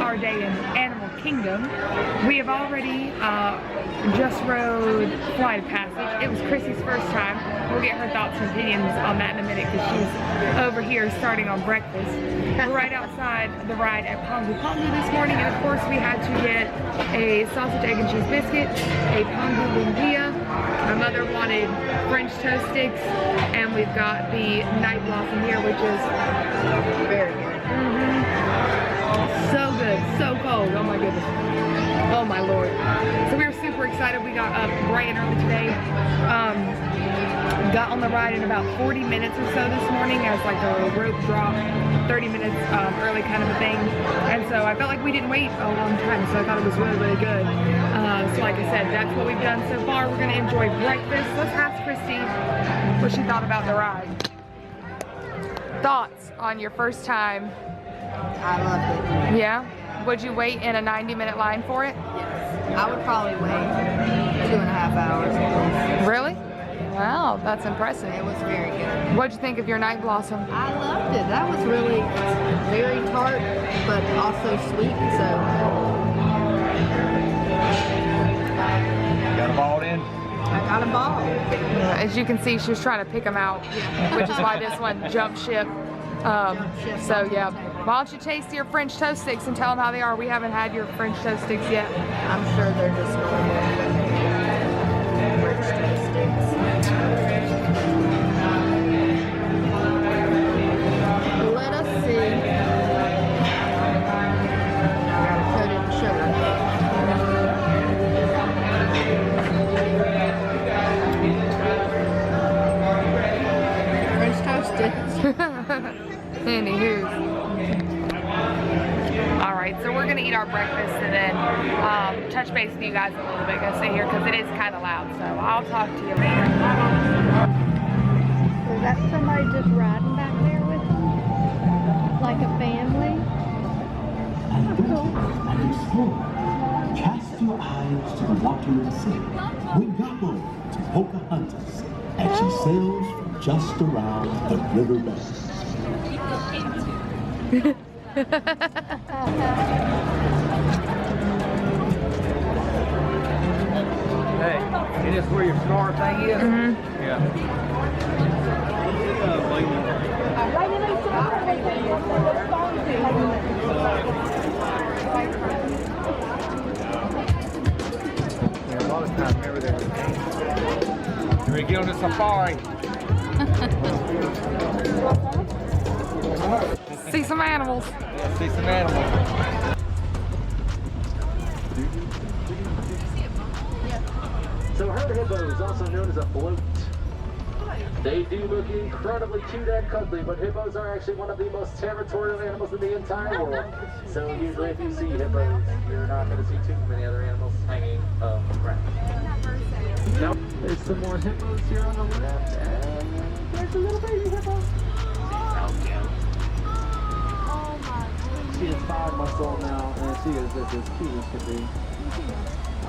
our day in Animal Kingdom. We have already just rode Flight of Passage. It was Chrissy's first time. We'll get her thoughts and opinions on that in a minute because she's over here starting on breakfast. We're right outside the ride at Pongu Pongu this morning, and of course we had to get a sausage, egg, and cheese biscuit, a Pongu lumpia. My mother wanted French toast sticks, and we've got the night blossom here, which is very good. So good, so cold. Oh my goodness. Oh my Lord. So we were super excited. We got up bright and early today. Got on the ride in about 40 minutes or so this morning as like a rope drop, 30 minutes early kind of a thing. And so I felt like we didn't wait a long time, so I thought it was really, really good. So like I said, that's what we've done so far. We're gonna enjoy breakfast. Let's ask Christy what she thought about the ride. Thoughts on your first time? I loved it. Yeah? Would you wait in a 90-minute line for it? Yes. I would probably wait 2.5 hours. Really? Wow, that's impressive. It was very good. What'd you think of your night blossom? I loved it. That was really very tart, but also sweet. So. Got a ball in? I got a ball. As you can see, she was trying to pick them out, which is why this one jumped ship. So yeah, why don't you taste your French toast sticks and tell them how they are? We haven't had your French toast sticks yet. I'm sure they're just normal French toast sticks. Let us see. I gotta coat it in sugar. French toast sticks. Anywho. Alright, so we're gonna eat our breakfast and then touch base with you guys a little bit. Gonna stay here because it is kind of loud, so I'll talk to you later. Is that somebody just riding back there with them? Like a family? And explore. Cast your eyes to the water of the sea. We gobble to Pocahontas as she sails from just around the river bank. Hey, is this where your star thing is? Mm-hmm. Yeah. Yeah, a lot of times, remember there was you ready to get on the safari? See some animals. Yeah, see some animals. So herd hippos, also known as a float. They do look incredibly cute and cuddly, but hippos are actually one of the most territorial animals in the entire world. So usually if you see hippos, you're not going to see too many other animals hanging around. Now, there's some more hippos here on the left, and there's a little baby hippo. She is 5 months old now, and she is just as cute as could be.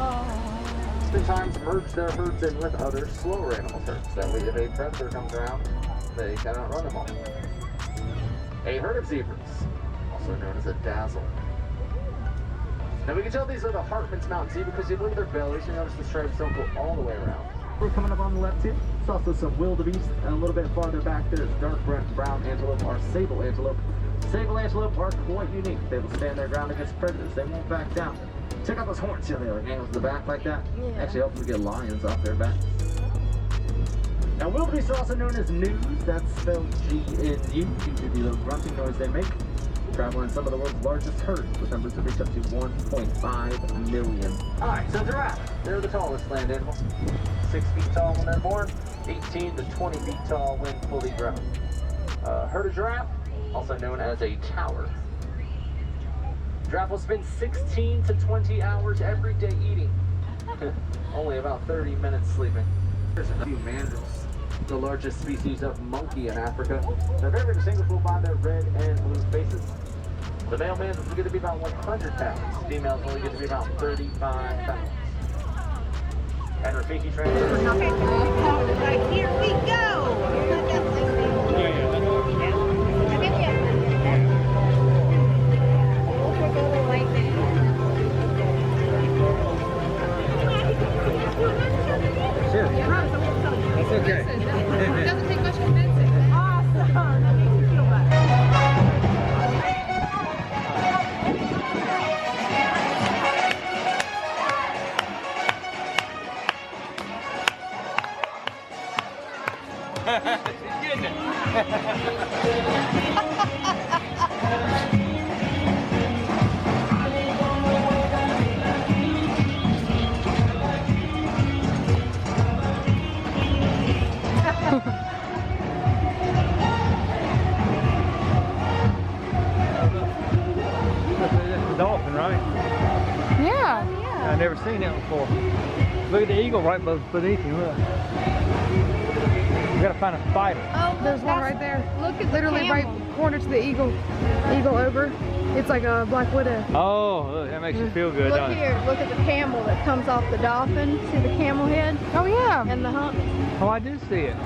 Oftentimes merge their herds in with other slower animal herds. That way if a predator comes around, they can outrun them all. A herd of zebras, also known as a dazzle. Now we can tell these are the Hartman's mountain zebra because you look at their bellies, you notice the stripes don't go all the way around. We're coming up on the left here. There's also some wildebeest, and a little bit farther back there's dark brown antelope or sable antelope. Sable antelope are quite unique. They will stand their ground against predators. They won't back down. Check out those horns here. They like angles to the back like that. Yeah. Actually helps them get lions off their backs. Now wildebeest are also known as gnu's. That's spelled G-N-U due to the little grunting noise they make. Travel in some of the world's largest herds with numbers that reach up to 1.5 million. Alright, so giraffe. They're the tallest land animal. 6 feet tall when they're born, 18 to 20 feet tall when fully grown. Herd of giraffe, also known as a tower. Giraffe will spend 16 to 20 hours every day eating. Only about 30 minutes sleeping. There's a few mandrills, the largest species of monkey in Africa. They're very distinguishable by their red and blue faces. The male males is going to be about 100 pounds. Females only get to be about 35 pounds. And Rafiki trains. Right, here we go. We'll go the right Okay. It doesn't take much convincing. Awesome. That makes me feel That's a dolphin, right? Yeah. I've never seen that before. Look at the eagle right beneath him. Look. We gotta find a spider. Oh, There's one right there. Look at the Literally camel. right corner to the eagle over. It's like a black widow. Oh, look, that makes you feel good, Look doesn't it? here. Look at the camel that comes off the dolphin. See the camel head Oh yeah. and the hump? Oh, I did see it.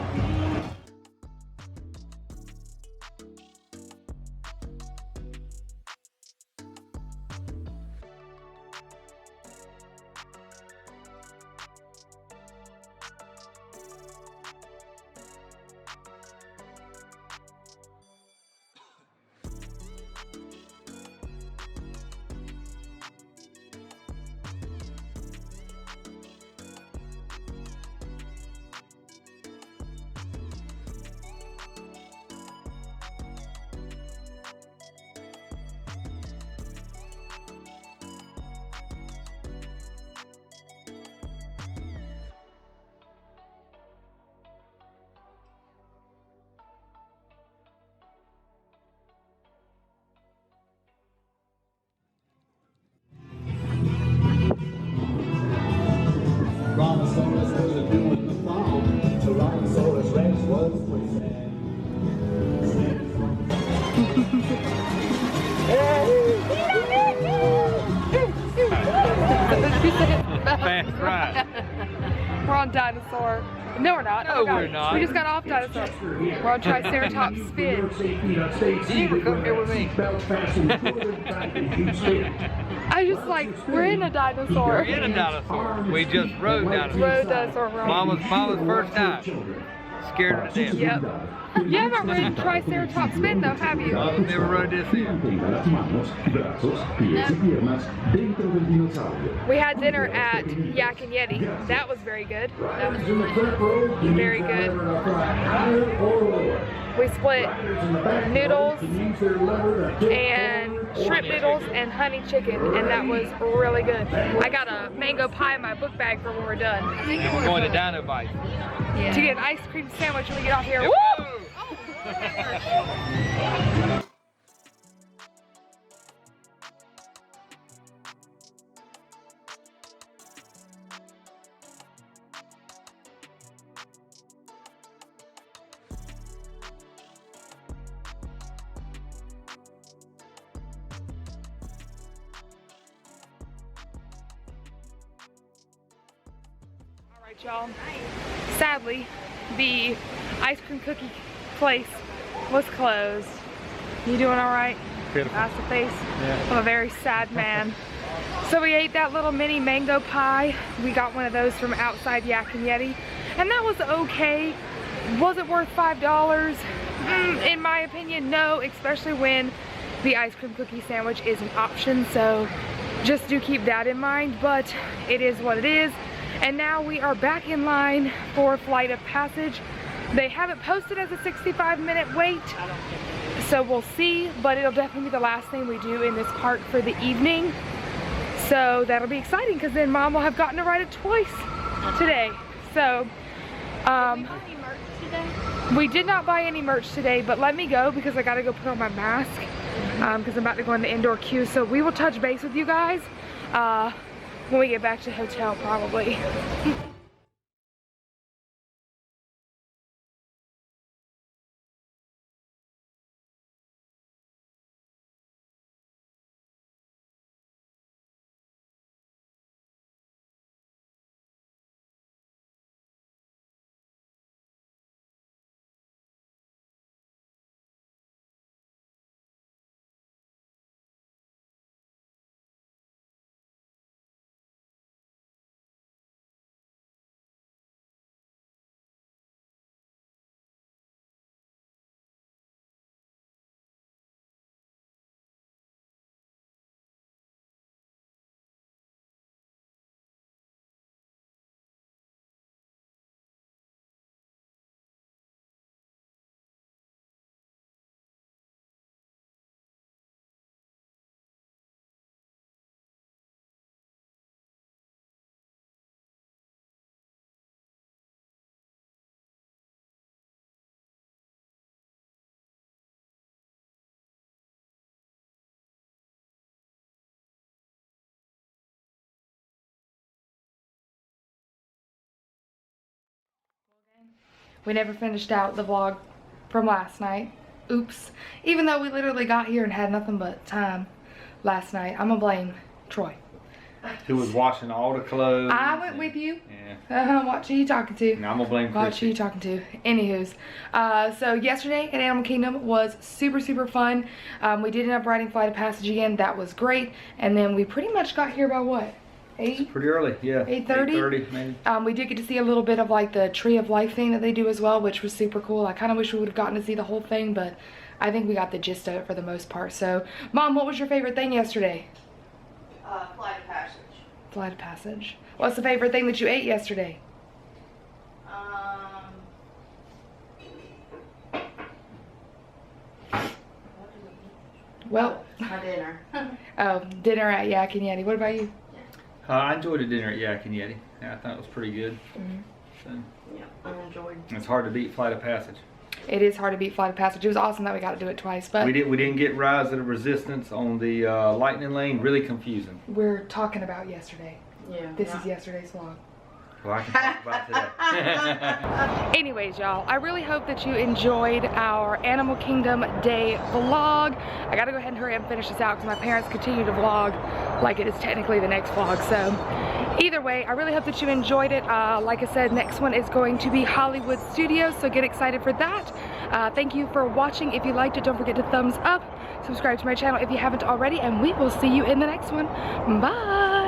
Brontosaurus was a do in the fall. Tyrannosaurus Rex was quicksand. Fast ride. We're on dinosaur. No, we're not. No, Oh my God. we're not. We just got off dinosaur. We're on Triceratops spin. You can come here with me. I just like, we're in a dinosaur. We're in a dinosaur. We just rode dinosaur. Road dinosaur. We're on. Mama's first time. Scared her to death. Yep. You haven't ridden Triceratops spin though, have you? Mama's never rode this in. We had dinner at Yak and Yeti. That was very good. That was very good. We split noodles and shrimp noodles and honey chicken, and that was really good. I got a mango pie in my book bag for when we're done. And we're going to Dino Bite. To get an ice cream sandwich when we get off here. Woo! Woo! Alright y'all, sadly the ice cream cookie place was closed. You doing alright? Beautiful. That's the face Yeah. of a very sad man. So we ate that little mini mango pie. We got one of those from outside Yak and Yeti, and that was okay. Was it worth $5? In my opinion, no, especially when the ice cream cookie sandwich is an option, so just do keep that in mind, but it is what it is. And now we are back in line for Flight of Passage. They haven't posted as a 65-minute wait, so we'll see, but it'll definitely be the last thing we do in this park for the evening. So that'll be exciting, because then Mom will have gotten to ride it twice today. So, we did not buy any merch today, but let me go because I gotta go put on my mask because I'm about to go in the indoor queue. So we will touch base with you guys when we get back to the hotel probably. we never finished out the vlog from last night. Oops. Even though we literally got here and had nothing but time last night. I'm gonna blame Troy. Who was washing all the clothes. I went with you. Yeah. Watch who you talking to. And I'm gonna blame Watch who you Chrissy. talking to. Anywho's. So yesterday at Animal Kingdom was super, super fun. We did end up riding Flight of Passage again. That was great. And then we pretty much got here by what? 8? Pretty early, yeah. 8:30? 8:30 maybe. We did get to see a little bit of like the Tree of Life thing that they do as well, which was super cool. I kind of wish we would have gotten to see the whole thing, but I think we got the gist of it for the most part. So, Mom, what was your favorite thing yesterday? Flight of Passage. Flight of Passage. What's the favorite thing that you ate yesterday? Well, My dinner. oh, dinner at Yak and Yeti. What about you? I enjoyed the dinner at Yak and Yeti. Yeah, I thought it was pretty good. So, Yeah, I enjoyed. it's hard to beat Flight of Passage. It is hard to beat Flight of Passage. It was awesome that we got to do it twice, but We didn't get Rise of the Resistance on the Lightning Lane. Really confusing. we're talking about yesterday. Yeah. This is yesterday's vlog. Well, I can talk about today. Anyways, y'all, I really hope that you enjoyed our Animal Kingdom Day vlog. I gotta go ahead and hurry up and finish this out because my parents continue to vlog like it is technically the next vlog. So either way, I really hope that you enjoyed it. Like I said, next one is going to be Hollywood Studios, so get excited for that. Thank you for watching. If you liked it, don't forget to thumbs up. Subscribe to my channel if you haven't already, and we will see you in the next one. Bye!